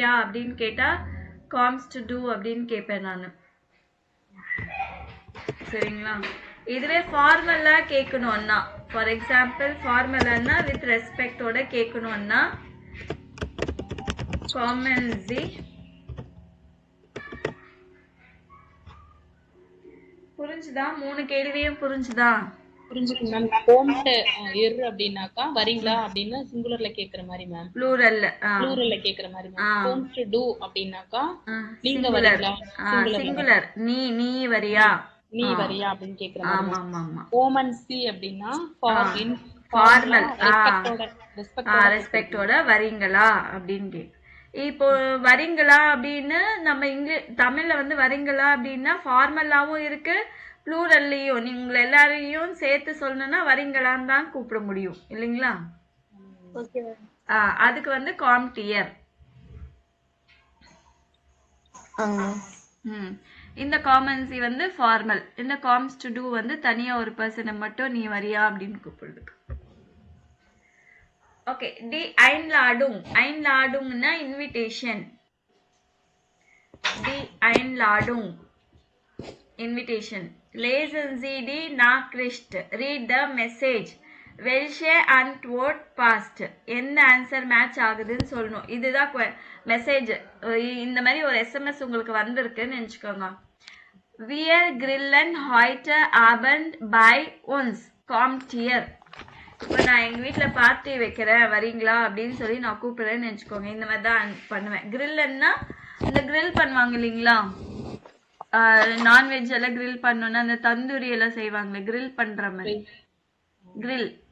வரியா அப்படின்னு கேட்டா comes to do அப்படின்னு கேட்பேன் நானு. சரிங்களா? இதுவே ஃபார்மலா கேட்கணும்னா ஃபார் எக்ஸாம்பிள் ஃபார்மலானா வித் ரெஸ்பெக்டோட கேட்கணும்னா காமன்ஸி புரிஞ்சுதா? 3 கேள்வியும் புரிஞ்சுதா? புரிஞ்சுது மேம். கோம்ட் இர் அப்படின்னாக்கா வரீங்களா அப்படின்னு சிங்குலர்ல கேக்குற மாதிரி மேம். ப்ளூரல்ல ப்ளூரல்ல கேக்குற மாதிரி மேம். கோம்ட் டு டு அப்படின்னாக்கா நீங்க சிங்குலர். வரீங்களா? சிங்குலர். நீ வரியா? நீ வரியா அப்படின்னு கேக்குற மாதிரி. ஆமா ஆமா ஆமா. கோமன்சி அப்படின்னா ஃபார்மல். ரெஸ்பெக்டோட வரீங்களா அப்படின்னு கேக்கு. இப்போ வரீங்களா அப்படின்னு நம்ம தமிழ்ல வந்து வரீங்களா அப்படின்னா ஃபார்மலாவும் இருக்கு ப்ளூரல்லையும் நீங்க எல்லாரையும் சேர்த்து சொல்லணும்னா வரீங்களான்னு தான் கூப்பிட முடியும் இல்லைங்களா? அதுக்கு வந்து காம்டியர். இந்த காமன்சி வந்து ஃபார்மல். இந்த காம்ஸ் டு டூ வந்து தனியா ஒரு பர்சனை மட்டும் நீ வரியா அப்படின்னு கூப்பிடுறதுக்கு. ஓகே. டி ஐன்லாடுங். ஐன்லாடுங்னா இன்விடேஷன். டி ஐன்லாடுங் invitation. Lesen Sie die Nachricht. Read the message. Welche Antwort passt. எந்த ஆன்சர் மேட்ச் ஆகுதுன்னு சொல்லணும். இதுதான் மெசேஜ். இந்த மாதிரி ஒரு எஸ்எம்எஸ் உங்களுக்கு வந்திருக்குன்னு நினைச்சுக்கோங்க. Wir grillen heute Abend bei uns. Kommt hier. இப்போ நான் எங்க வீட்டுல பார்ட்டி வைக்கிறேன் வரீங்களா அப்படின்னு சொல்லி நான் கூப்பிடுறேன்னு நினைச்சுக்கோங்க. இந்த மாதிரி தான் பண்ணுவேன். கிரில்னா இந்த கிரில் பண்ணுவாங்க இல்லைங்களா? நான்வெஜ் எல்லாம் கிரில் பண்ணோம்னா அந்த தந்தூரி எல்லாம் செய்வாங்களே கிரில் பண்ற மாதிரி.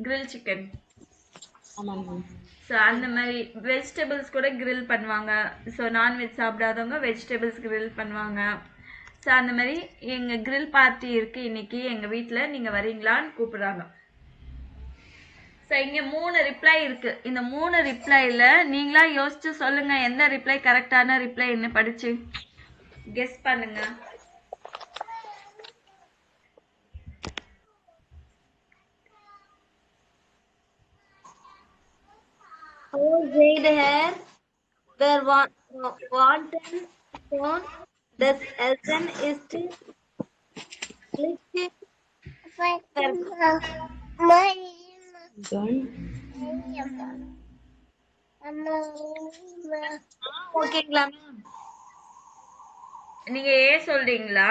Grill chicken. ஸோ அந்த மாதிரி வெஜிடபிள்ஸ் கூட கிரில் பண்ணுவாங்க. ஸோ நான்வெஜ் சாப்பிடாதவங்க வெஜிடபிள்ஸ் கிரில் பண்ணுவாங்க. ஸோ அந்த மாதிரி எங்க கிரில் பார்ட்டி இருக்கு இன்னைக்கு எங்க வீட்டுல நீங்க வரீங்களான்னு கூப்பிடுறாங்க. ஸோ இங்க 3 ரிப்ளை இருக்கு. இந்த 3 ரிப்ளைல நீங்களா யோசிச்சு சொல்லுங்க எந்த ரிப்ளை கரெக்டான ரிப்ளை என்ன படிச்சு கெஸ் பண்ணுங்க. There wanted phone. Das Essen ist licht. ஓகேங்களா? நீங்க சொல்றீங்களா?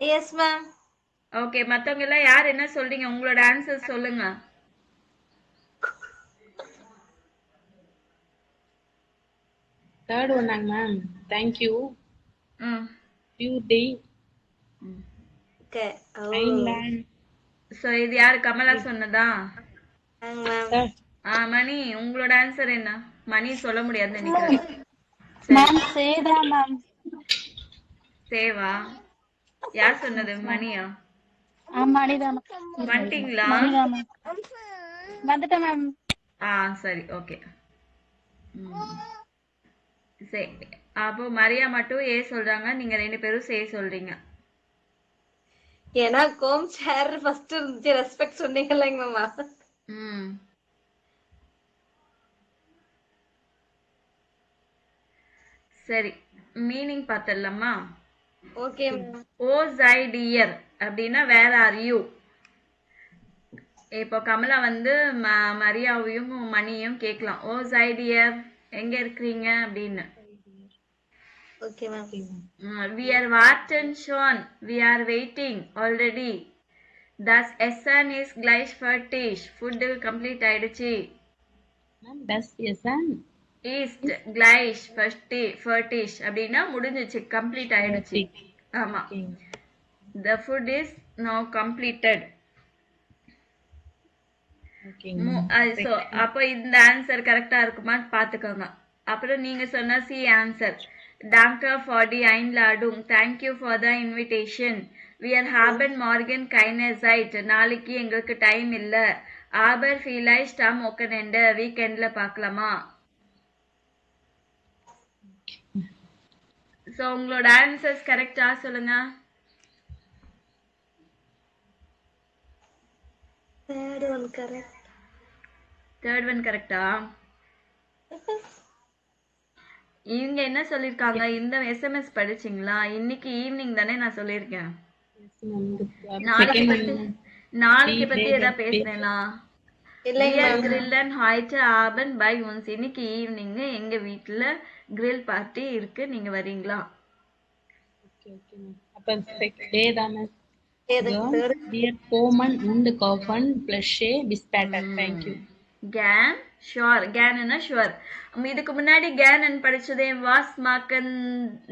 Yes ma'am. ஓகே. மத்தவங்க எல்லாம் யார் என்ன சொல்றீங்க? உங்களோட ஆன்சர் சொல்லுங்க. தேர்ட் ஒன்னாங்க மேம். Thank you. பியூட்டி. ஓகே. ஐன்லாண்ட். சோ இது யாரு? கமலா சொன்னதா? மணி உங்களோட ஆன்சர் என்ன? மணி சொல்ல முடியாதுன்னு நினைக்கிறேன். மேம் சேதா மேம். சேவா? யார் சொன்னது? மணியா? மணிதான். வந்துட்டீங்களா? வந்துட்டேன் மேம். சரி ஓகே. சரி அப்போ மரியா மட்டும் சொல்றாங்க. நீங்க 2 பேரும் சொல்றீங்க. ஏன்னா கோம் சேர் ஃபர்ஸ்ட் இருந்துச்சு. ரெஸ்பெக்ட் சொன்னீங்கல்லைங்க மாமா. சரி மீனிங் பார்த்தலாமா? Okay ma'am. ஓசைடியர் அப்படின்னா வேர் ஆர் யூ? இப்போ கமலா வந்து மரியாவையும் மணியும் கேட்கலாம். ஓசைடியர் எங்க இருக்கிறீங்க அப்படின்னு. Okay ma'am. We are warten schon. We are waiting already. Das Essen ist gleich fertig. Food complete ஆயிடுச்சு. Das Essen ist gleich fertig அப்படின்னா முடிஞ்சிச்சு கம்ப்ளீட் ஆயிடுச்சு. ஆமா. The food is now completed. So அப்போ இந்த ஆன்சர் கரெக்டா இருக்குமா பாத்துக்கோங்க. அப்புறம் நீங்க சொன்ன C answer. Danke for die Einladung. Thank you for the invitation. Wir haben morgen keine Zeit. நாளைக்கு எங்களுக்கு டைம் இல்ல. Aber vielleicht am Wochenende. வீக்கெண்ட்ல பார்க்கலாமா? சோ உங்களோட ஆன்சர்ஸ் கரெக்டா சொல்லுங்க. தேர்ட் ஒன் கரெக்டா? இவங்க என்ன சொல்லிருக்காங்க? இந்த எஸ்எம்எஸ் படிச்சீங்களா? இன்னைக்கு ஈவினிங் தானே நான் சொல்லியிருக்கேன். நாளைக்கு செகண்ட் பத்தி நாளைக்கு த்ரீ பத்தி டே ஏதாவது பேசுனேனா? இல்லைங்க Wir ma'am. grillen heute Abend bei uns. இன்னைக்கு ஈவினிங் எங்க வீட்ல கிரில் பார்ட்டி இருக்கு, நீங்க வரீங்களா? Okay okay ma'am. அப்ப செகண்ட் டே தானே. எதுக்கு Girls, third? wir kommen und kaufen Flasche bis später. Thank you. கேன் ஷுவர், கேனுன்னா ஷுவர். இதுக்கு முன்னாடி கேன் படிச்சதே வாஸ் மாக்கன்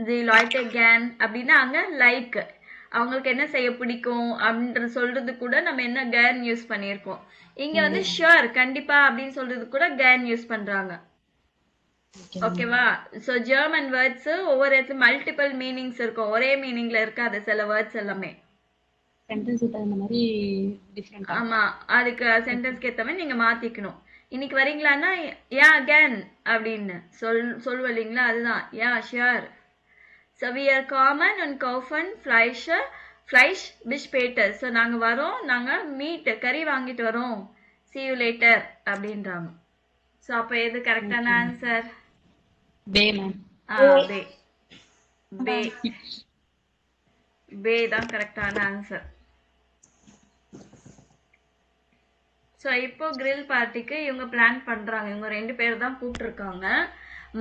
தி லாய்டே கேன் அப்படின்னா அங்க லைக் அவங்களுக்கு என்ன செய்ய பிடிக்கும் அப்படின்ற சொல்றது கூட நம்ம என்ன கேன் யூஸ் பண்ணியிருக்கோம். இங்க வந்து ஷுவர் கண்டிப்பா அப்படின்னு சொல்றது கூட கேன் யூஸ் பண்றாங்க. Okay. ஓகேவா? ஸோ ஜெர்மன் வேர்ட்ஸ் ஒவ்வொரு இடத்துல மல்டிபிள் மீனிங்ஸ் இருக்கும், ஒரே மீனிங்ல இருக்காது சில வேர்ட்ஸ் எல்லாமே. சென்டென்ஸ் தகுந்த மாதிரி டிஃப்ரெண்டா. ஆமா, அதுக்கு சென்டென்ஸ்க்கு ஏத்த மாதிரி நீங்க மாத்திக்கணும். இன்னைக்கு வரீங்களான்னா யா கேன் அப்படின்னு சொல்லுவீங்களா? அதுதான் யா ஷியர். ஸோ வி ஆர் காமன் அண்ட் கௌஃபன் ஃப்ளைஷ் பிஷ் பேட்டர். ஸோ நாங்க வரோம், நாங்க மீட் கறி வாங்கிட்டு வரோம், see you later அப்படின்றாங்க. ஸோ அப்போ எது கரெக்டான ஆன்சர்? பே மேம். பே பே பே தான் கரெக்டான ஆன்சர். ஸோ இப்போ கிரில் பார்ட்டிக்கு இவங்க பிளான் பண்றாங்க. இவங்க 2 பேர் தான் கூப்பிட்டுருக்காங்க.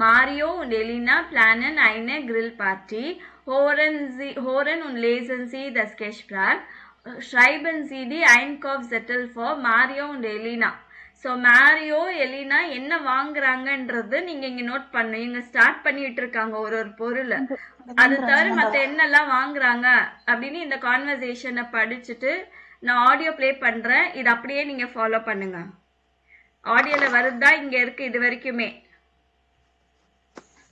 மாரியோ und Elina planen eine Grillparty. Hören und lesen Sie das Gespräch. Schreiben Sie die Einkaufszettel für Mario und Elina. So Mario Elina என்ன வாங்குறாங்கன்றது நீங்க இங்க நோட் பண்ணு. இவங்க ஸ்டார்ட் பண்ணிட்டு இருக்காங்க ஒரு பொருள். அது தவிர மத்த என்னெல்லாம் வாங்குறாங்க அப்படின்னு இந்த கான்வர்சேஷனை படிச்சுட்டு நான் ஆடியோ ப்ளே பண்றேன். இது அப்படியே நீங்க ஃபாலோ பண்ணுங்க. ஆடியோல வருதா? இங்க இருக்கு இது வரைக்குமே.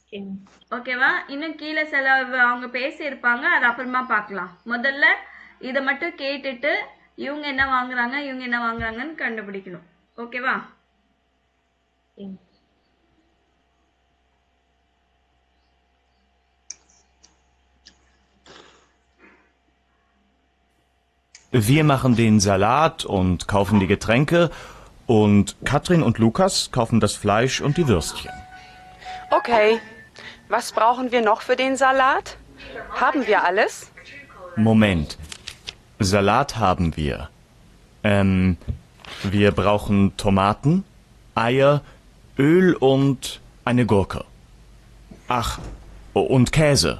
Okay ma'am. ஓகேவா? இன்னும் கீழே சில அவங்க பேசி இருப்பாங்க, அது அப்புறமா பார்க்கலாம். முதல்ல இதை மட்டும் கேட்டுட்டு இவங்க என்ன வாங்குறாங்க இவங்க என்ன வாங்குறாங்கன்னு கண்டுபிடிக்கணும். ஓகேவா? Okay ma'am. Wir machen den Salat und kaufen die Getränke und Katrin und Lukas kaufen das Fleisch und die Würstchen. Okay. Was brauchen wir noch für den Salat? Haben wir alles? Moment. Salat haben wir. Wir brauchen Tomaten, Eier, Öl und eine Gurke. Ach, und Käse.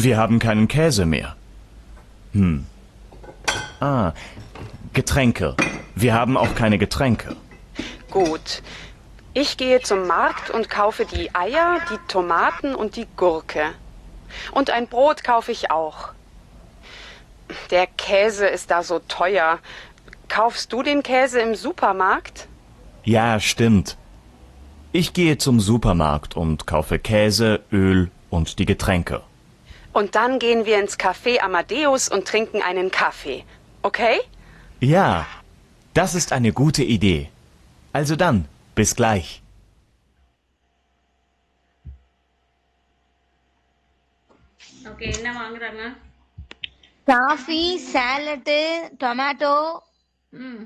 Wir haben keinen Käse mehr. Getränke. Wir haben auch keine Getränke. Gut. Ich gehe zum Markt und kaufe die Eier, die Tomaten und die Gurke. Und ein Brot kaufe ich auch. Der Käse ist da so teuer. Kaufst du den Käse im Supermarkt? Ja, stimmt. Ich gehe zum Supermarkt und kaufe Käse, Öl und die Getränke. Und dann gehen wir ins Café Amadeus und trinken einen Kaffee. Okay? Ja, das ist eine gute Idee. Also dann, bis gleich. Okay, என்ன வாங்குறாங்க? Coffee, salad, tomato, ம்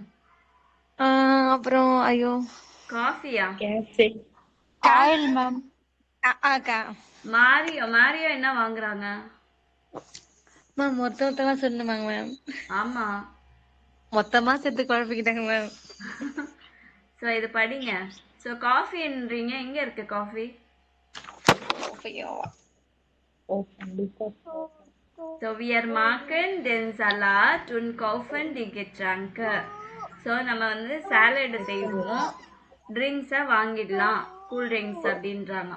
அப்புறம் ஐயோ காஃபியா? கேஃபே. Oil ma'am. Mario என்ன வாங்குறாங்க? Ma'am மொத்தமா சொல்லணுமாங்க மேம்? ஆமா. மொத்தமா சேர்த்து குழப்பிக்கிட்டாங்க மேம். ஸோ இது படிங்க. ஸோ காஃபின்றீங்க, எங்க இருக்கு காஃபி? ஐயோ. Open Lukas. So wir machen den Salat und kaufen die Getränke. So நம்ம வந்து சாலட் செய்வோம், ட்ரிங்க்ஸை வாங்கிடலாம், கூல் ட்ரிங்க்ஸ் அப்படின்றாங்க.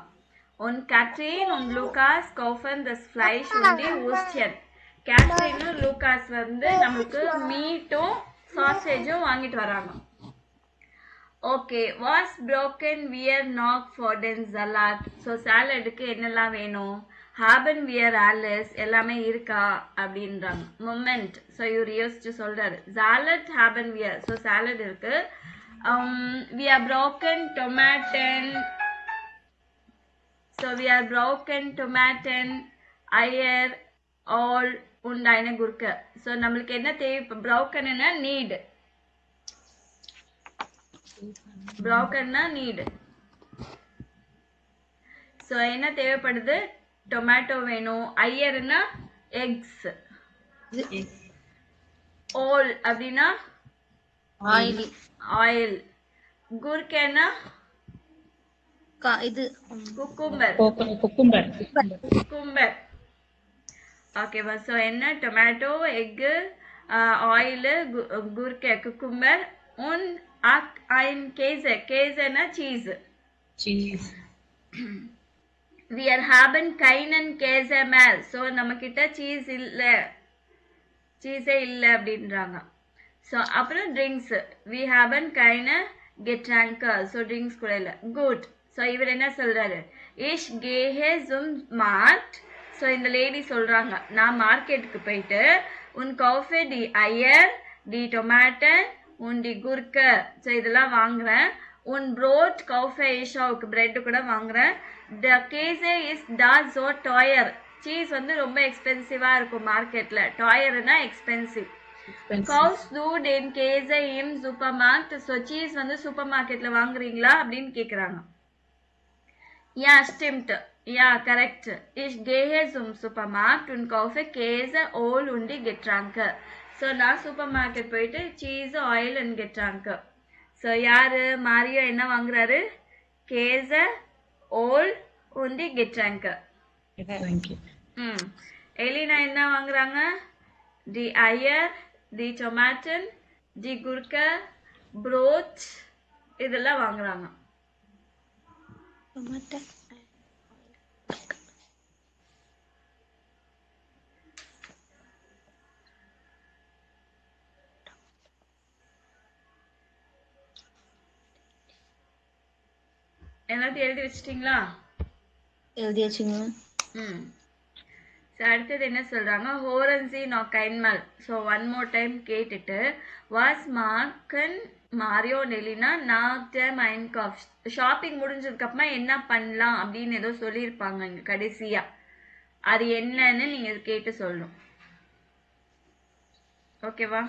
Und Katrin und Lukas kaufen das Fleisch und die Würstchen. கேத்ரினும் லூகாஸ் வந்து நம்மளுக்கு மீட்டும் சாசேஜும் வாங்கிட்டு வராங்க. ஓகே, வாஸ் broken wir noch for den Salat. So சாலடுக்கு என்னெல்லாம் வேணும்? haben wir alles, எல்லாமே இருக்கா அப்படின்றாங்க. மொமெண்ட். ஸோ இவர் யோசிச்சு சொல்றாரு. Salad haben wir. So salad இருக்கு. we are broken tomaten. So we are broken tomaten, Eier, all und eine Gurke. So நம்மளுக்கு என்ன தேவை? இப்போ brokenனா need. brokenனா need. So ஸோ என்ன தேவைப்படுது? டொமேட்டோ வேணும். ஐயர்னா எக்ஸ். ஓல் அப்படின்னா ஆயில் ஆயில். குர்கேனா இது குக்கும்பர். குக்கும்பர். குக்கும்பர். ஓகேவா? ஸோ என்ன? டொமேட்டோ, எக்கு, ஆயிலு, குர்கே, cucumber und ein Käse. Käse cheese. Cheese. Wir haben keinen Käse mehr. So நம்மக்கிட்ட சீஸ் இல்லை, சீஸே இல்லை அப்படின்றாங்க. ஸோ அப்புறம் ட்ரிங்க்ஸ். வி ஹாவன் keine Getränke. ஸோ ட்ரிங்க்ஸ் கூட இல்லை. குட். ஸோ இவர் என்ன சொல்றாரு? Ich gehe zum Markt. So இந்த லேடி சொல்றாங்க, நான் மார்க்கெட்டுக்கு போயிட்டு உன் kaufe die Eier, die Tomaten und die Gurke. So இதெல்லாம் வாங்குறேன். உன் Brot kaufe ich auch. Bread கூட வாங்குறேன். The Käse ist da so teuer. Cheese வந்து ரொம்ப எக்ஸ்பென்சிவா இருக்கும் மார்க்கெட்ல. டயர்னா expensive. Kaufst du den Käse im Supermarkt? So cheese வந்து சூப்பர் மார்க்கெட்ல வாங்குறீங்களா அப்படின்னு கேக்குறாங்க. Ja, stimmt. Ja, correct. Ich gehe zum Supermarkt und kaufe Käse, Öl und die Getränke. So நான் சூப்பர் மார்க்கெட் போயிட்டு cheese, oil and Getränke. So யாரு? Mario என்ன வாங்குறாரு? Käse, Öl und die Getränke. Thank you. Elina என்ன வாங்குறாங்க? தி ஐயர், தி டொமேட்டன், தி குர்கே, broad இதெல்லாம் வாங்குறாங்க. எல்லாத்தையும் எழுதி வச்சிட்டீங்களா? எழுதியாச்சுங்க. ஸோ அடுத்தது என்ன சொல்றாங்க? ஹோரன்சி நாக் ஐன்மல். ஸோ ஒன் மோர் டைம் கேட்டுட்டு வாஸ் மார்க்கன் மாரியோ நெலினா நாக் டைம் ஐன் காஃப். ஷாப்பிங் முடிஞ்சதுக்கு அப்புறமா என்ன பண்ணலாம் அப்படின்னு ஏதோ சொல்லியிருப்பாங்க இங்க கடைசியா. அது என்னன்னு நீங்க கேட்டு சொல்லணும். ஓகேவா?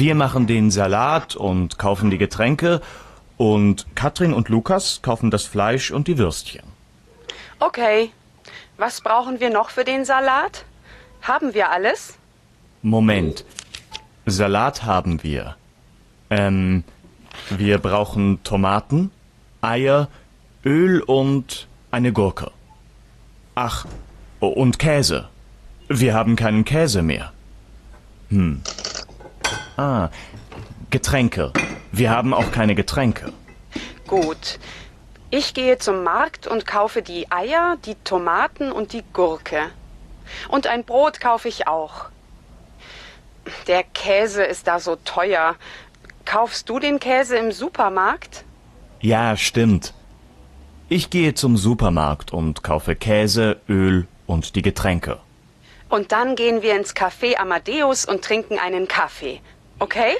Wir machen den Salat und kaufen die Getränke und Katrin und Lukas kaufen das Fleisch und die Würstchen. Okay. Was brauchen wir noch für den Salat? Haben wir alles? Moment. Salat haben wir. Wir brauchen Tomaten, Eier, Öl und eine Gurke. Ach, und Käse. Wir haben keinen Käse mehr. Getränke. Wir haben auch keine Getränke. Gut. Ich gehe zum Markt und kaufe die Eier, die Tomaten und die Gurke. Und ein Brot kaufe ich auch. Der Käse ist da so teuer. Kaufst du den Käse im Supermarkt? Ja, stimmt. Ich gehe zum Supermarkt und kaufe Käse, Öl und die Getränke. Und dann gehen wir ins Café Amadeus und trinken einen Kaffee. Okay?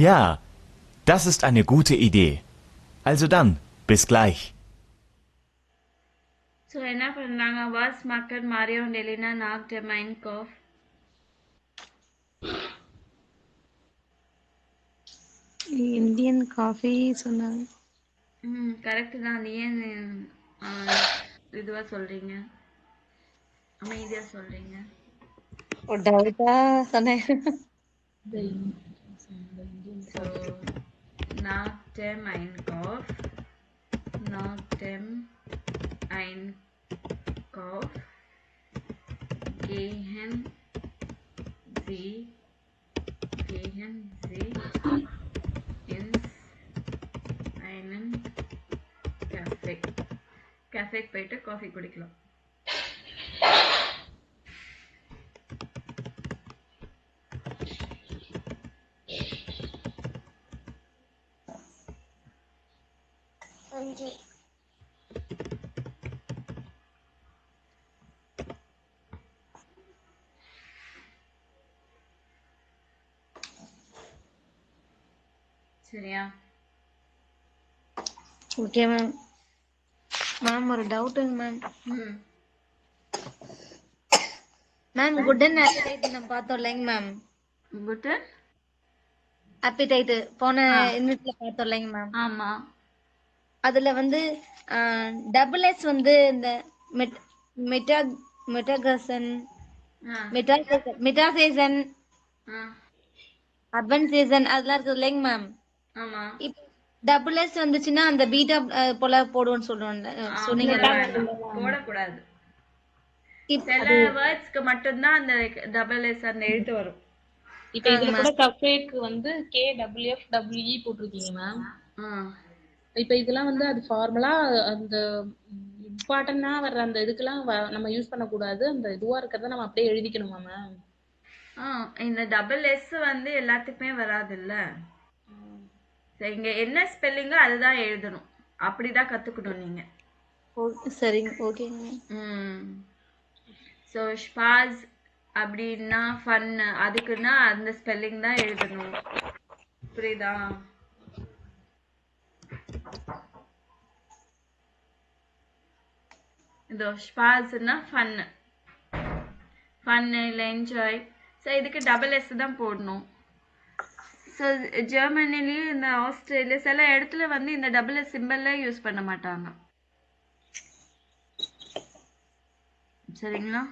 Ja, das ist eine gute Idee. Also dann, bis gleich. So என்ன பண்ணாங்க? வாஸ் மார்க்கெட் Mario அண்ட் Elina நாக் டைம் ஐன் காஃப். Indian coffee சொன்னாங்க. கரெக்ட் தான். அது ஏன் இதுவா சொல்றீங்க? அமைதியா சொல்றீங்க? ஒரு டவுட்டா சொன்னேன். So, nach dem Einkauf, gehen Sie ins einen Café. Café போயிட்டு காஃபி குடிக்கலாம். சரியா? Okay ma'am. மேம் ஒரு டவுட்டுங்க மேம். மேம் குட் அண்ட் appetite நம்ம பார்த்தோம் இல்லைங்க மேம். குட் appetite போன யூனிட்ல பார்த்தோம் இல்லைங்க மேம். ஆமா. அதுல வந்து டபுள் எஸ் வந்து இந்த மெட்டா மெட்டாகசன் ஆ மெட்டாசேசன் ஆ அட்வன்சேசன் அதெல்லாம் இருக்குது இல்லைங்க மேம். ஆமா இப்போ டபுள் எஸ் வந்துச்சுன்னா அந்த பீட்டா போல போடுவோம்னு சொன்னீங்கல்ல. போட வேண்டாம், போடக்கூடாது. சில அது வேர்ட்ஸ்க்கு மட்டும்தான் அந்த டபுள் எஸ் அந்த எழுத்து வரும். இப்ப இதுல கூட கஃபேக்கு வந்து KFFE போட்டிருக்கீங்க மேம். ஆ இப்ப இதெல்லாம் வந்து அது ஃபார்முலா அந்த இம்பார்ட்டன்டா வர்ற அந்த இதுக்கெல்லாம் நம்ம யூஸ் பண்ணக்கூடாது. அந்த இதுவா இருக்கிறத நம்ம அப்படியே எழுதிக்கணுமா மேம்? இந்த டபுள் எஸ் வந்து எல்லாத்துக்குமே வராதுல்ல. சரி, இங்க என்ன ஸ்பெல்லிங்கோ அதுதான் எழுதணும். அப்படிதான் கத்துக்கணும் நீங்க. சரிங்க, ஓகேங்க. ஸோ ஸ்பாஸ் அப்படின்னா ஃபன், அதுக்குன்னா அந்த ஸ்பெல்லிங் தான் எழுதணும். புரியுதா? இதோ ஸ்பாஸ்னா ஃபன்னு, ஃபன்னு இல்லை என்ஜாய். ஸோ இதுக்கு டபுள் எஸ் தான் போடணும். ஸோ ஜெர்மனிலையும் இந்த ஆஸ்திரேலியா சில இடத்துல வந்து இந்த டபுள் எஸ் சிம்பிளே யூஸ் பண்ண மாட்டாங்க. சரிங்களா?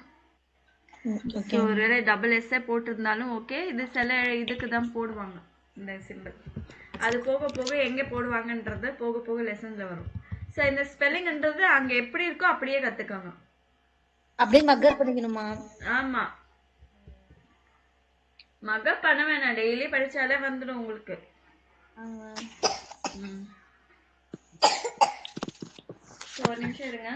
ஸோ ஒருவேளை டபுள் எஸ்ஸே போட்டிருந்தாலும் ஓகே, இது சில இதுக்கு தான் போடுவாங்க இந்த சிம்பிள். அது போக போக எங்கே போடுவாங்கன்றது போக போக லெசனில் வரும். ஸோ இந்த ஸ்பெல்லிங்ன்றது அங்கே எப்படி இருக்கோ அப்படியே கற்றுக்கோங்க. அப்படியே மக்கர் பண்ணிக்கணுமா? ஆமாம், மக்கப் பண்ண வேணாம், டெய்லி படிச்சாலே வந்துடும் உங்களுக்கு. ஒரு நிமிஷம் இருங்க.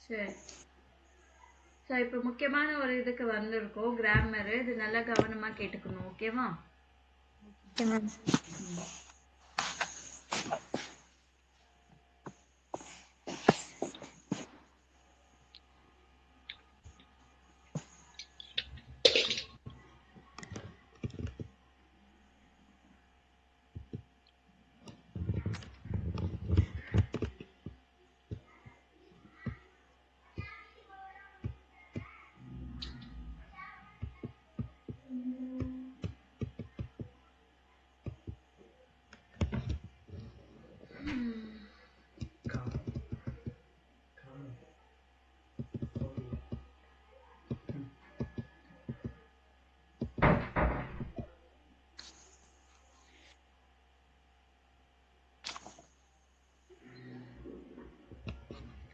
சரி, ஸோ இப்போ முக்கியமான ஒரு இதுக்கு வந்திருக்கோம், கிராமரு. இது நல்லா கவனமா கேட்டுக்கணும், ஓகேவா?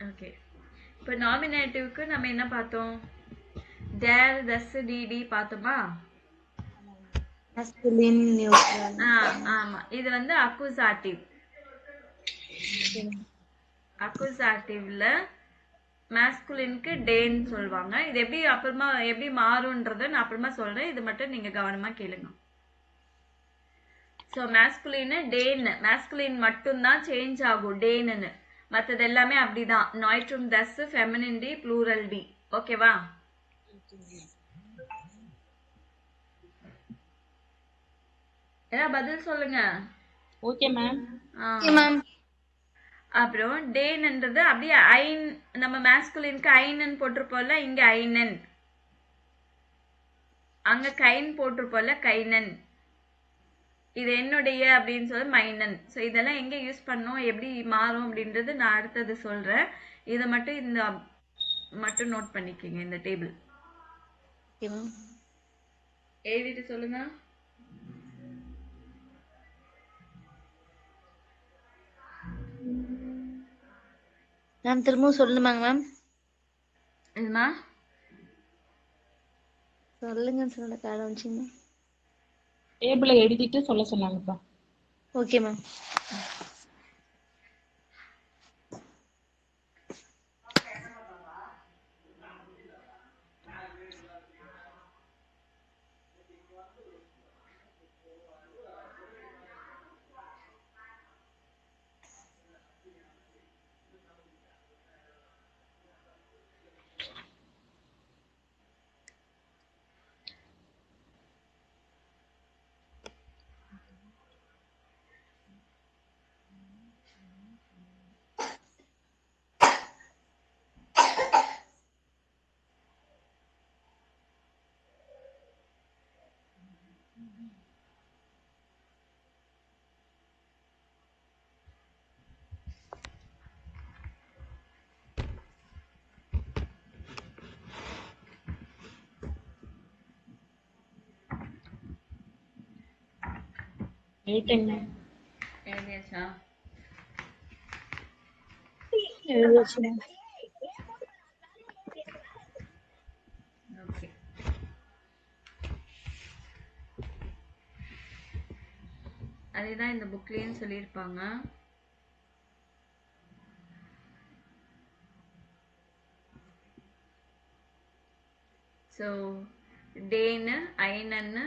ஓகே, இப்போ நாமினேட்டிவ்க்கு நம்ம என்ன பார்த்தோம்? டேர், தஸ், டிடி பார்த்தோமா? ஆமா, இது வந்து அக்குசாட்டிவ். அக்குசாட்டிவ்ல மாஸ்குலினுக்கு டேன்னு சொல்லுவாங்க. இது எப்படி அப்புறமா எப்படி மாறும்ன்றத நான் அப்புறமா சொல்றேன், இது மட்டும் நீங்க கவனமா கேளுங்க. ஸோ மாஸ்குலின் டேன்னு, மாஸ்குலின் மட்டும்தான் சேஞ்ச் ஆகும் டேன்னு, மற்றது எல்லாமே அப்படிதான். நாய்ட்ரும் தஸ், ஃபெமினின் டி, ப்ளூரல் டி. ஓகேவா? ஏதாவது பதில் சொல்லுங்க. Okay ma'am. அப்புறம் டேன்ன்றது அப்படியே ஐன், நம்ம மாஸ்குலினுக்கு ஐனன் போட்டிருப்போம்ல, இங்க ஐனன், அங்க கைன் போட்டிருப்போம்ல, கைனன். இது என்னுடைய அப்படின்னு சொல்லி மைனன். ஸோ இதெல்லாம் எங்க யூஸ் பண்ணோம், எப்படி மாறும் அப்படின்றது நான் அடுத்தது சொல்றேன். இதை மட்டும் இந்த மட்டும் நோட் பண்ணிக்கோங்க, இந்த டேபிள் எழுதிட்டு சொல்லுங்க. மேம் திரும்பவும் சொல்லணுமாங்க மேம்? என்னமா சொல்லுங்க, சொல்ல கால வச்சுங்க. டேபிளை எழுதிட்டு சொல்ல சொன்னாங்கப்பா. Okay ma'am. எழுதிட்டேங்க. எழுதியாச்சா? எழுதியாச்சுங்க. ஓகே. அதேதான் இந்த புக்லயும் சொல்லியிருப்பாங்க. ஸோ டேன்னு ஐனன்னு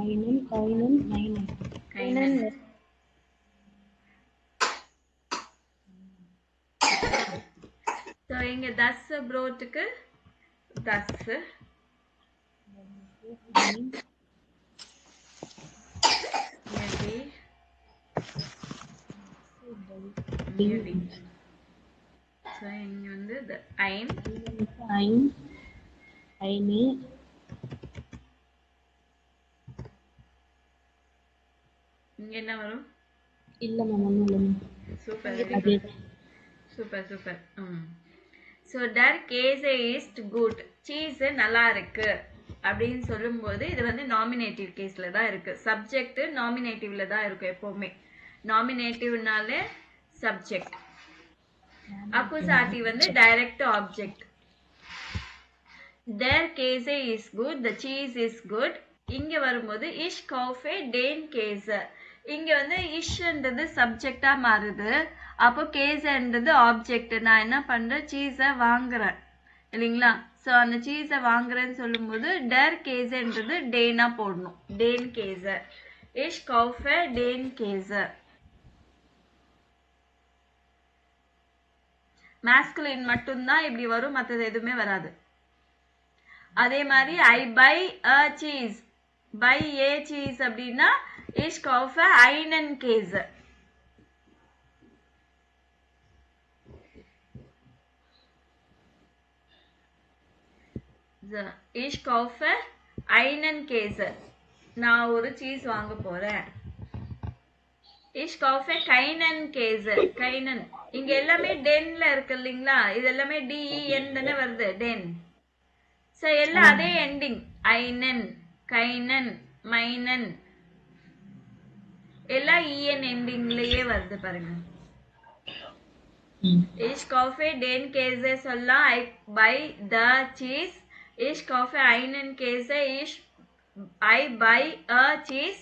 ஐனன் கைனன் நைனன். கைனன். ஸோ இங்க தஸ் ப்ரோட்டுக்கு தஸ் டி. ஸோ இங்க வந்து ஐன் ஐன் ஐனி இங்க என்ன வரும்? இல்ல மேம் ஒண்ணும் இல்ல மேம். சூப்பர், அதே சூப்பர் சூப்பர். ஸோ டர் கேஸே இஸ்ட் குட், சீஸ் நல்லா இருக்கு அப்படின்னு சொல்லும்போது இது வந்து நாமினேட்டிவ் கேஸ்ல தான் இருக்கு. சப்ஜெக்ட் நாமினேட்டிவ்ல தான் இருக்கும் எப்பவுமே. நாமினேட்டிவ்னாலே சப்ஜெக்ட், அக்குசாட்டிவ் வந்து டைரக்ட் ஆப்ஜெக்ட். தேர் கேஸே இஸ் குட், த சீஸ் இஸ் குட். இங்க வரும்போது இஷ் காஃபே டேன் கேஸ, இங்க வந்து இஷ்ன்றது சப்ஜெக்டா மாறுது. அப்போ கேஸன்றது ஆப்ஜெக்ட். நான் என்ன பண்றேன், சீஸை வாங்குறேன் இல்லைங்களா? ஸோ அந்த சீஸை வாங்குறேன்னு சொல்லும்போது டர் கேஸன்றது டேனா போடணும். டேன் கேஸ, இஷ் காஃபே டேன் கேஸ. மாஸ்குலின் மட்டும்தான் இப்படி வரும், மற்றது எதுவுமே வராது. அதே மாதிரி I buy a cheese, buy a cheese அப்படின்னா இஷ் காஃபே ஐனன் கேஸ. இஷ் காஃபே ஐனன் கேஸ, நான் ஒரு சீஸ் வாங்க போறேன். இஷ் காஃபே கைனன் கேஸ, கைனன். இங்க எல்லாமே டென்ல இருக்கு இல்லைங்களா? இது எல்லாமே டிஇஎன் தானே வருது, டென். ஸோ எல்லாம் அதே எண்டிங். ஐனன், கைனன், மைனன் எல்லாம் இஎன் எண்டிங்லயே வருது பாருங்க. இஷ் காஃபே டென் கேஸே சொல்லலாம். I buy the cheese. இஷ் காஃபே ஐனன் கேஸே இஷ் ஐ பை அ சீஸ்.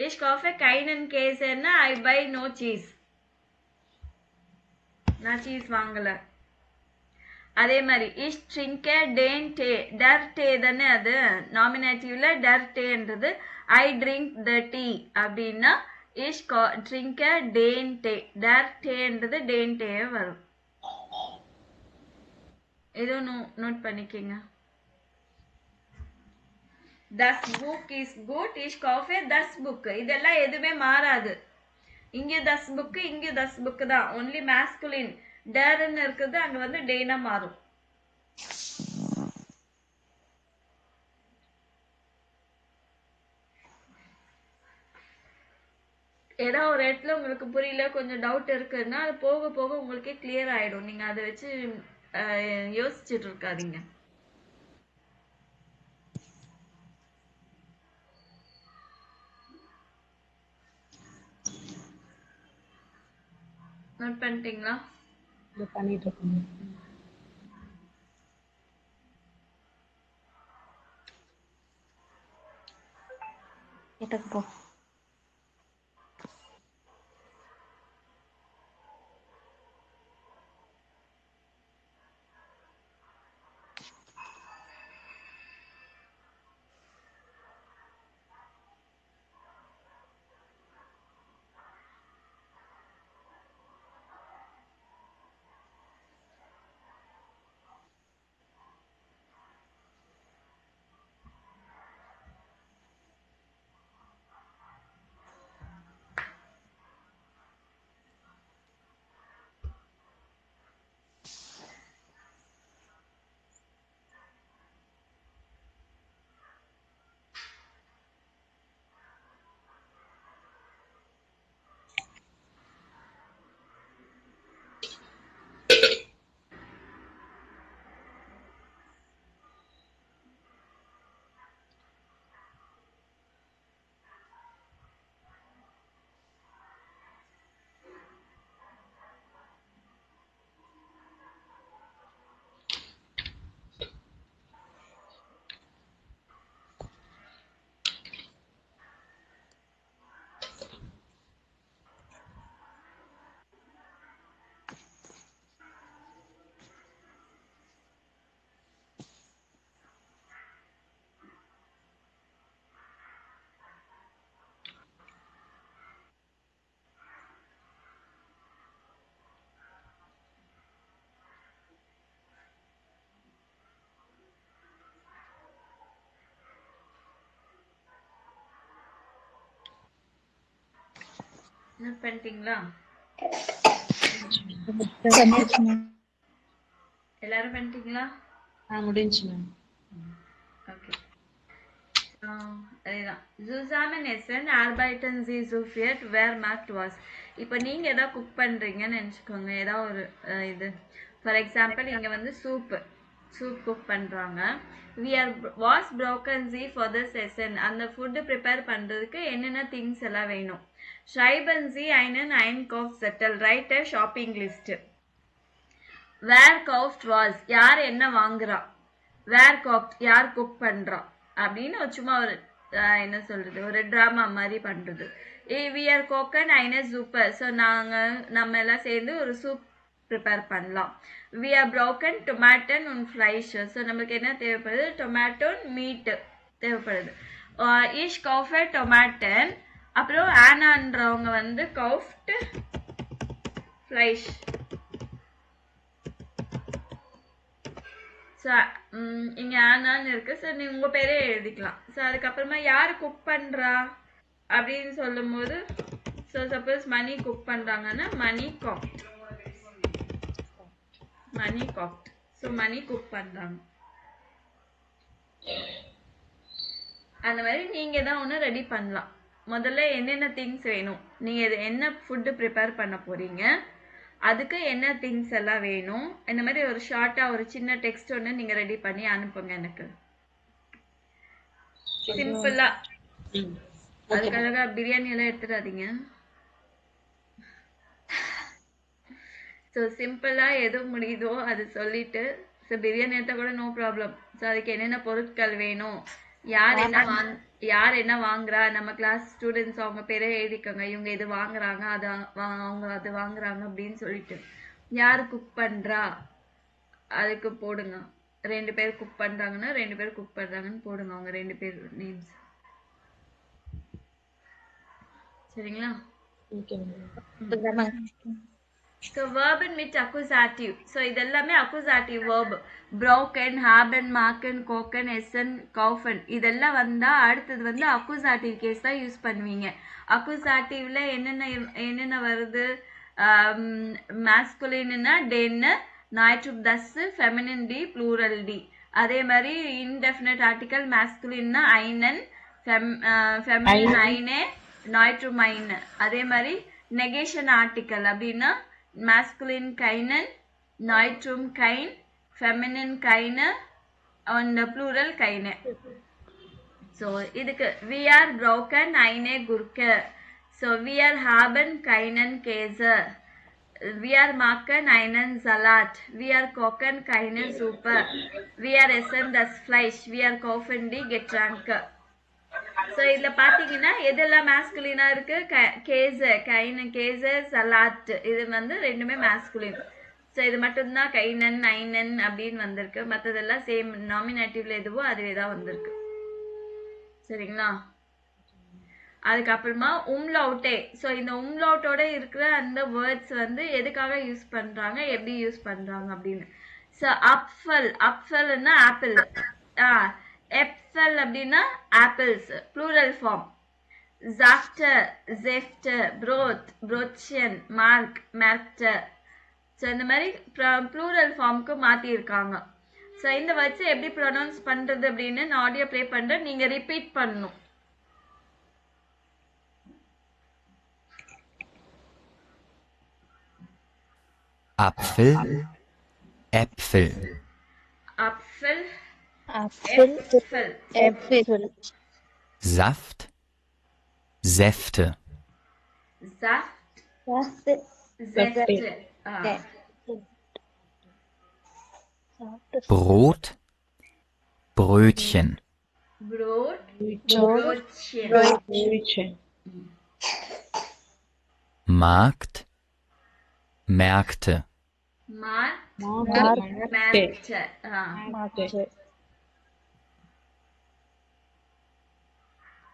இஷ் காஃபே கைனன் கேஸேன்னா ஐ பை நோ சீஸ், நான் சீஸ் வாங்கல. அதே மாதிரி இஷ் ட்ரிங்கே டேன் டே, டர் டே தானே அது நாமினேட்டிவ்ல. டர் டேன்றது ஐ ட்ரிங்க் த டீ அப்படின்னா இஷ் ட்ரிங்கே டேன் டே, டர் டேன்றது டேன் டே வரும். இதுவும் நோட் பண்ணிக்கங்க. தஸ் புக் இஸ் குட், இஷ் காஃபே தஸ் புக், இதெல்லாம் எதுவுமே மாறாது. இங்க தஸ் புக், இங்க தஸ் புக் தான். ஒன்லி மாஸ்குலின் டர்ன்னு இருக்குது, அங்க வந்து டேனா மாறும். ஏதோ ஒரு இடத்துல உங்களுக்கு புரியல, கொஞ்சம் டவுட் இருக்குன்னா அது போக போக உங்களுக்கே கிளியர் ஆயிடும். நீங்க அதை வச்சு யோசிச்சுட்டு இருக்காதீங்க. நோட் பண்ணிட்டீங்களா? பண்ணிட்டு இருக்கோம். எட்டக்கு போ. என்ன பண்ணிட்டீங்களா? எல்லாரும் பண்ணிட்டீங்களா? முடிஞ்சு மேம். ஓகே. அதேதான். Zusammen essen, arbeiten sie so viel, wer macht was? இப்போ நீங்க ஏதாவது குக் பண்றீங்கன்னு நினைச்சுக்கோங்க. ஏதாவது ஒரு இது ஃபார் எக்ஸாம்பிள் இங்க வந்து சூப் குக் பண்றாங்க. we are was broken sie for this essen. அந்த ஃபுட் ப்ரிப்பேர் பண்றதுக்கு என்னென்ன திங்ஸ் எல்லாம் வேணும்? schreiben sie einen Einkaufszettel, write a shopping list. where kauft was, யார் என்ன வாங்குறா? where cooked, யார் குக் பண்றா? அப்படின்னு சும்மா ஒரு என்ன சொல்றது, ஒரு டிராமா மாதிரி பண்றது. we are cooking eine Suppe. So நம்ம எல்லாம் சேர்ந்து ஒரு சூப் ப்ரிப்பேர் பண்ணலாம். we are broken tomato und Fleisch. So நம்மளுக்கு என்ன தேவைப்படுது? டொமேட்டோ மீட் தேவைப்படுது. ich kaufe Tomaten. அப்புறம் ஆனான்றவங்க வந்து kauft Fleisch. ஸோ இங்கே ஆனான்னு இருக்கு. ஸோ நீ உங்கள் பேரே எழுதிக்கலாம். ஸோ அதுக்கப்புறமா யார் குக் பண்ணுறா அப்படின்னு சொல்லும்போது, ஸோ சப்போஸ் மணி குக் பண்ணுறாங்கன்னா மணி காக்ட். ஸோ மணி குக் பண்ணுறாங்க. அந்த மாதிரி நீங்கள் தான் ஒன்று ரெடி பண்ணலாம். முதல்ல என்னென்ன திங்ஸ் வேணும், நீங்கள் என்ன ஃபுட்டு ப்ரிப்பேர் பண்ண போகிறீங்க, அதுக்கு என்ன திங்ஸ் எல்லாம் வேணும், இந்த மாதிரி ஒரு ஷார்ட்டாக ஒரு சின்ன டெக்ஸ்ட் ஒன்று நீங்கள் ரெடி பண்ணி அனுப்புங்க எனக்கு. சிம்பிளா. அதுக்காக பிரியாணி எல்லாம் எடுத்துடாதீங்க. ஸோ சிம்பிளாக எது முடியுதோ அது சொல்லிட்டு, ஸோ பிரியாணி எடுத்தா கூட நோ ப்ராப்ளம். ஸோ அதுக்கு என்னென்ன பொருட்கள் வேணும், யார் என்ன வாங்குறா, நம்ம கிளாஸ் ஸ்டூடெண்ட்ஸ் அவங்க பேரே எழுதிக்கோங்க. இவங்க இது வாங்குறாங்க, அவங்க அது வாங்குறாங்க அப்படின்னு சொல்லிட்டு, யார் குக் பண்றா அதுக்கு போடுங்க. 2 பேர் குக் பண்றாங்கன்னா 2 பேர் குக் பண்றாங்கன்னு போடுங்க, அவங்க 2 பேர் நேம்ஸ். சரிங்களா? So verb with accusative. So இதெல்லாமே accusative verb. broken, haben, machen, kochen, essen, kaufen. இதெல்லாம் வந்தா அடுத்தது வந்து accusative case தான் யூஸ் பண்ணுவீங்க. accusative-ல என்னென்ன வருது? masculine-னா den, neuter das, feminine d, plural d. அதே மாதிரி indefinite article masculine-னா einen, feminine eine, neuter meine. அதே மாதிரி negation article அப்படின்னா masculine keinen, neutrum kein, feminine keine and plural keine. So இதுக்கு we are broken eine Gurke. So we are haben keinen Käse. We are machen einen Salat. We are kochen keine Suppe. We are essen das Fleisch. We are kaufen die Getränke. So இதில் பார்த்தீங்கன்னா எதெல்லாம் மேஸ்குலினா இருக்கு? Case, கைனு, case, salad, இது வந்து ரெண்டுமே masculine. So இது மட்டும்தான் கைனன், ஐனன் அப்படின்னு வந்திருக்கு. மற்றதெல்லாம் சேம் நாமினேட்டிவ்ல எதுவோ அதுவே தான் வந்திருக்கு. சரிங்களா? அதுக்கப்புறமா உம்லவுட்டே. ஸோ இந்த உம்லவுட்டோட இருக்கிற அந்த வேர்ட்ஸ் வந்து எதுக்காக யூஸ் பண்ணுறாங்க, எப்படி யூஸ் பண்ணுறாங்க அப்படின்னு. So அப்ஃபல்னா apple. எப்ஃபல் அப்படின்னா ஆப்பிள்ஸ், ப்ளூரல் ஃபார்ம். ஜாஃப்டர், ஜெஃப்டர், ப்ரோத், ப்ரோட்ஷன், மார்க், மேர்க்டர். ஸோ இந்த மாதிரி ப்ளூரல் ஃபார்முக்கு மாற்றிருக்காங்க. ஸோ இந்த வேர்ட்ஸை எப்படி ப்ரொனவுன்ஸ் பண்ணுறது அப்படின்னு நான் ஆடியோ ப்ளே பண்ணுறேன், நீங்கள் ரிப்பீட் பண்ணணும். Apfel, Äpfel. Apfel, Äpfel. Saft, Säfte. Saft, Säfte. Brot, Brötchen. Brot, Brötchen. Markt, Märkte. Märkte.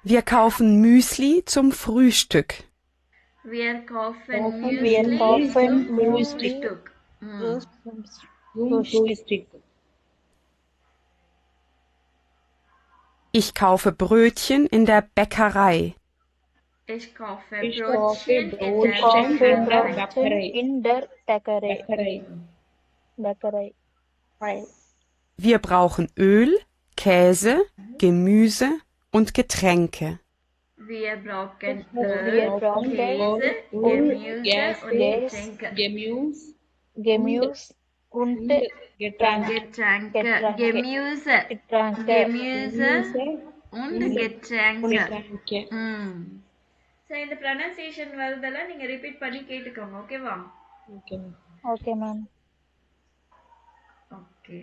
Wir kaufen Müsli zum Frühstück. Wir kaufen Müsli zum Frühstück. Ich kaufe Brötchen in der Bäckerei. Ich kaufe Ich kaufe Brötchen in der Brötchen in der Bäckerei. Bäckerei. in der Bäckerei. Bäckerei. Bäckerei. Fine. Wir brauchen Öl, Käse, Gemüse und Getränke. Wir brauchen Wir Öl, brauchen Käse, und Gemüse und Getränke. Gemüse Gemüse und und Getränke. Getränke. Gemüse. Getränke. Gemüse und und Getränke. Getränke. So இந்த pronunciation வருதெல்லாம் நீங்க repeat பண்ணி கேட்டுக்கோங்க ஓகேவா? Okay. Okay, ma'am. Okay.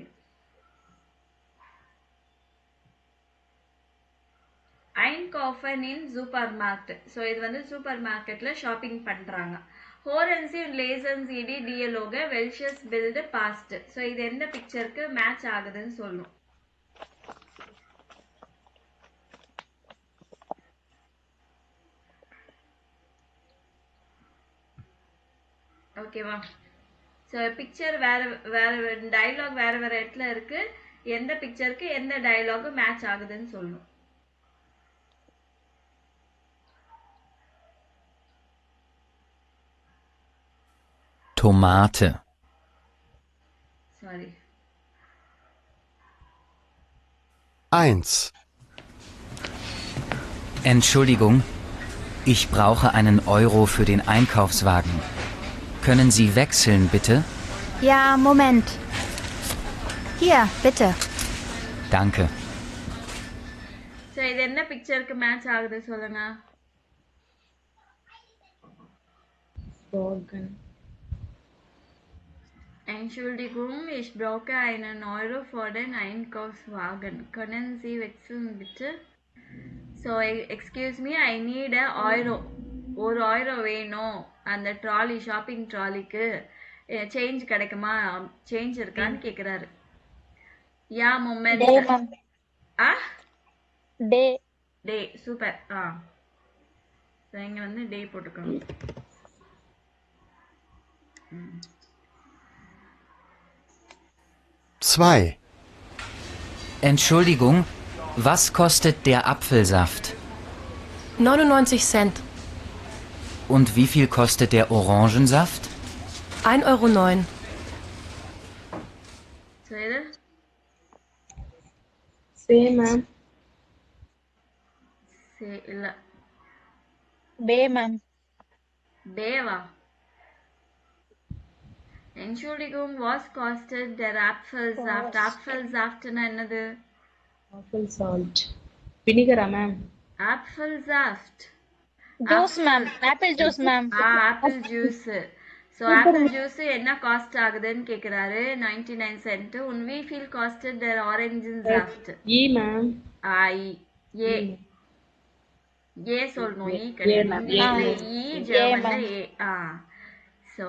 Einkaufen in Supermarkt. So இது வந்து சூப்பர் மார்க்கெட்ல shopping பண்றாங்க. ஹோரன்சி அண்ட் லேசன்சிடி டியலோக வெல்ஷஸ் பில்டு பாஸ்ட். ஸோ இது எந்த பிக்சருக்கு மேட்ச் ஆகுதுன்னு சொல்லணும். ஓகேவா? ஸோ பிக்சர் வேற வேற டயலாக் வேற வேற இடத்துல இருக்கு. எந்த பிக்சருக்கு எந்த டயலாக் மேட்ச் ஆகுதுன்னு சொல்லணும். Tomate. Sorry. 1, Entschuldigung, ich brauche einen Euro für den Einkaufswagen. Können Sie wechseln, bitte? Ja, Moment. Hier, bitte. Danke. So இது என்ன பிக்சருக்கு மேட்ச் ஆகுது சொல்லுங்க. Slogan. Entschuldigung, ich brauche einen Euro für den Einkaufswagen. Können Sie wechseln bitte? So, excuse me, I need a euro. ஒரு euro வேணும் அந்த trolley shopping ட்ராலிக்கு change கிடைக்குமா, change இருக்கான்னு கேக்குறாரு. யா Day, மொமெண்ட். ma'am. ஆ Day. Day super. ஸோ இங்க வந்து டே போட்டுக்கோங்க. 2, Entschuldigung, was kostet der Apfelsaft? 99 Cent. Und wie viel kostet der Orangensaft? 1,09 Euro. So இது Same, ma'am. இல்ல Day, ma'am. டேவா. Entschuldigung, was kostet der Apfelsaft? Apfelsaftனா என்னது? Apple salt. Vinegar, ma'am. Apfelsaft. Juice, ma'am. Apple juice, ma'am. Apple juice. So apple juice என்ன cost ஆகுதுன்னு கேக்குறாரு. 99 cent. உன் வி ஃபீல் காஸ்டட் தேர் ஆரஞ்சு சாஃப்ட். E, ma'am. ஏ ஏ சொல்லணும். ஈ கிடையாது. ஈ ஜெர்மன்ல ஏ. ஸோ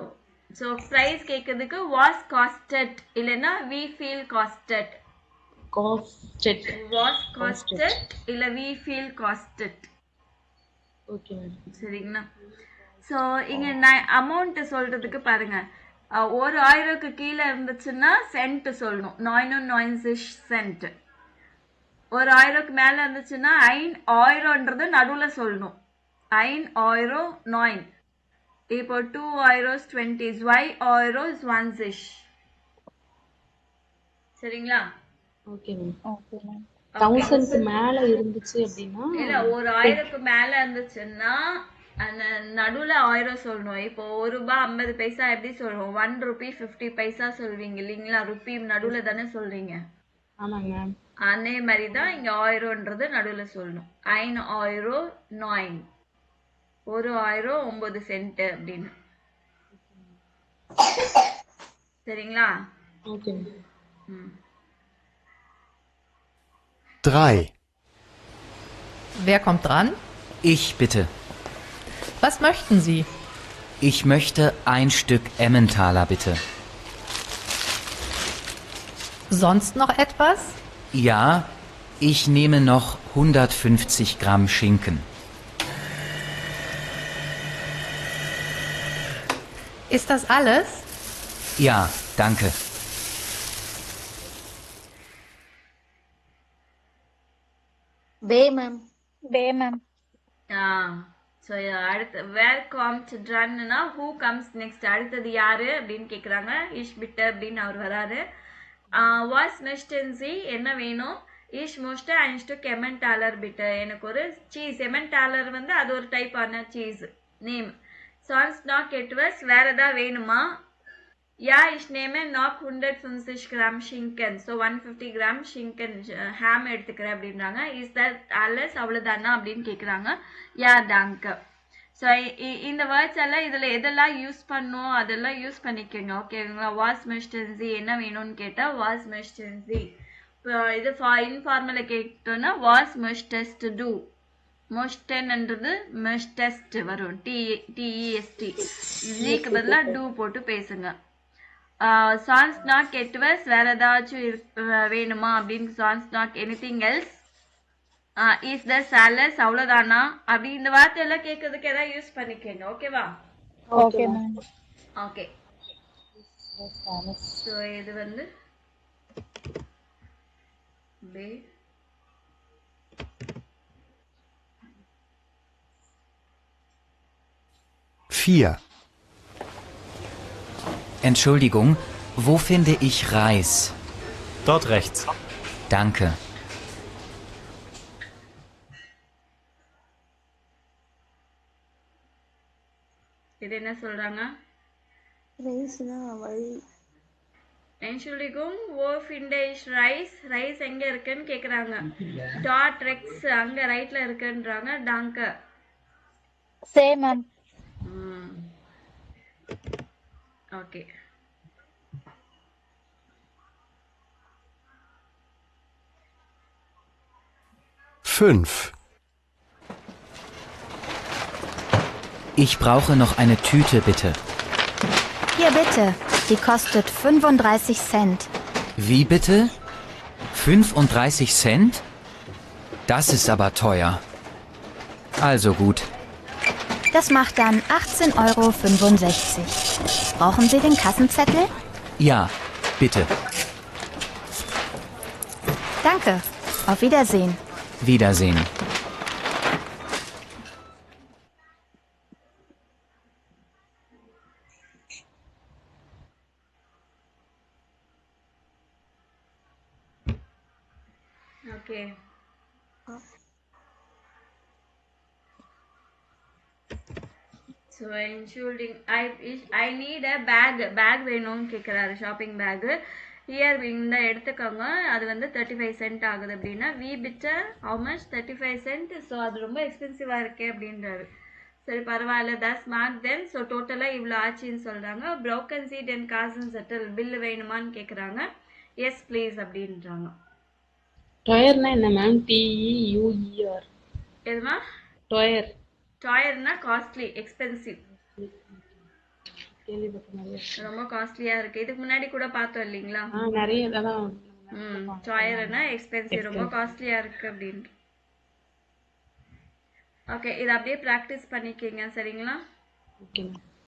ஸோ ப்ரைஸ் கேட்கறதுக்கு வாஸ் காஸ்டட் இல்லைன்னா வி ஃபீல் காஸ்டட். Costed. வாஸ் காஸ்டட் இல்ல வி ஃபீல் காஸ்டட். Okay, ma'am. சரிங்களா? ஸோ இங்க அமௌண்ட் சொல்றதுக்கு பாருங்க. ஒரு ஆயிரக்கு கீழே இருந்துச்சுன்னா சென்ட் சொல்லணும். 99 சென்ட். ஒரு ஆயிரக்கு மேல இருந்துச்சுன்னா 1,000ன்றது நடுவுல சொல்லணும். 1,009. இப்போ 2 euros 20. 2 euros 20. சரிங்களா? Okay, ma'am. Okay, ma'am. 1000க்கு மேல இருந்துச்சு அப்படின்னா இல்ல ஒரு 1000க்கு மேல இருந்துச்சுன்னா அந்த நடுவுல 1000 சொல்லணும். இப்போ ₹1.50 எப்படி சொல்றோம்? 1 rupee 50 பைசா சொல்வீங்க இல்லைங்களா? ருப்பி நடுவுல தானே சொல்றீங்க. ஆமாங்க மேம். அதே மாதிரி தான் இங்க 1000ன்றது நடுவுல சொல்லணும். 1,009. 1,009 சென்ட் அப்படின்னு. சரிங்களா? Okay. 3, Wer kommt dran? Ich bitte. Was möchten Sie? Ich möchte ein Stück Emmentaler, bitte. Sonst noch etwas? Ja, ich nehme noch 150 Gramm Schinken. Ist das alles? Ja, danke. Bay, ma'am. Bay, ma'am. So அடுத்து வேர் comes ட்ரன்னா who comes next அடுத்தது யாரு அப்படின்னு கேட்குறாங்க. இஷ் பிட்ட அப்படின்னு அவர் வராரு. Was மெஸ்டன்சி என்ன வேணும்? இஷ் most அன்ஸ்டு கெமெண்டாலர் பிட்ட எனக்கு ஒரு சீஸ். எமெண்டாலர் வந்து அது ஒரு டைப் ஆன சீஸ் நேம். சான்ஸ் நாக் எட்வர்ஸ் வேற ஏதாவது வேணுமா? யா இஷ் நேமே நாக் 150 கிராம் ஷிங்கன். ஸோ 150 கிராம் ஷிங்கன் ஹேம் எடுத்துக்கிறேன் அப்படின்றாங்க. இஸ் தட் அல்லஸ் அவ்வளோதானா அப்படின்னு கேட்குறாங்க. யா டாங்க. ஸோ இந்த வேர்ட்ஸ் எல்லாம் இதில் எதெல்லாம் யூஸ் பண்ணும் அதெல்லாம் யூஸ் பண்ணிக்கோங்க. ஓகேங்களா? வாஸ் மெஸ்டன்சி என்ன வேணும்னு கேட்டால் வாஸ் மெஸ்டன்சி. இப்போ இது இன்ஃபார்மலை கேட்டோன்னா வாஸ் மெஸ்டஸ்ட் டூ. மொஸ்டன்ன்றது மெஸ்டஸ்ட் வரும். டிஇஎஸ்டி. ஜிக்கு பதிலாக டூ போட்டு பேசுங்க. சான்ஸ் நாட் எட்வர்ஸ் வேற ஏதாச்சும் வேணுமா அப்படின்னு சான்ஸ் நாட் எனிதிங் எல்ஸ். இஸ் த சாலஸ் அவ்வளோதானா அப்படி இந்த வார்த்தையெல்லாம் கேட்கறதுக்கு ஏதாவது யூஸ் பண்ணிக்கோங்க. ஓகேவா? Okay ma'am. ஓகே. ஸோ இது வந்து 4. Entschuldigung, wo finde ich Reis? Dort rechts. Danke. இது என்ன சொல்றாங்க? Entschuldigung, wo finde ich Reis? Rice எங்க இருக்குன்னு கேக்குறாங்க. டாட் ரெக்ஸ் அங்க ரைட்ல இருக்குன்றாங்க. டாங்க. Same ma'am. Okay. Fünf. Ich brauche noch eine Tüte, bitte. Hier bitte. Die kostet 35 Cent. Wie bitte? 35 Cent? Das ist aber teuer. Also gut. Das macht dann 18,65 Euro. Brauchen Sie den Kassenzettel? Ja, bitte. Danke. Auf Wiedersehen. Wiedersehen. Okay. So Entschuldigung, I need a bag வேணும்னு கேட்குறாரு. Shopping back. Here இந்த எடுத்துக்கோங்க. அது வந்து 35 cent ஆகுது அப்படின்னா வி பிட்ட ஹவு மச் 35 சென்ட். ஸோ அது ரொம்ப எக்ஸ்பென்சிவாக இருக்கே அப்படின்றாரு. சரி பரவாயில்ல. தஸ் மார்க் தென். ஸோ டோட்டலாக இவ்வளோ ஆச்சுன்னு சொல்கிறாங்க. ப்ரோக்கன் சீட் அண்ட் காசன் செட்டில் பில்லு வேணுமான்னு கேட்குறாங்க. எஸ் ப்ளீஸ் அப்படின்றாங்க. டொயர்னா என்ன மேம்? டிஇயூஇஆர். எதுமா? டொயர். டொயர்னா காஸ்ட்லி, எக்ஸ்பென்சிவ். கேள்விப்பட்ட ரொம்ப காஸ்ட்லியா இருக்கு. இதுக்கு முன்னாடி கூட பார்த்தோம் இல்லைங்களா? நிறைய அதான். டொயர்னா எக்ஸ்பென்சிவ், ரொம்ப காஸ்ட்லியா இருக்கு அப்படின்னு. ஓகே, இதை அப்படியே ப்ராக்டிஸ் பண்ணிக்கங்க. சரிங்களா? Okay ma'am.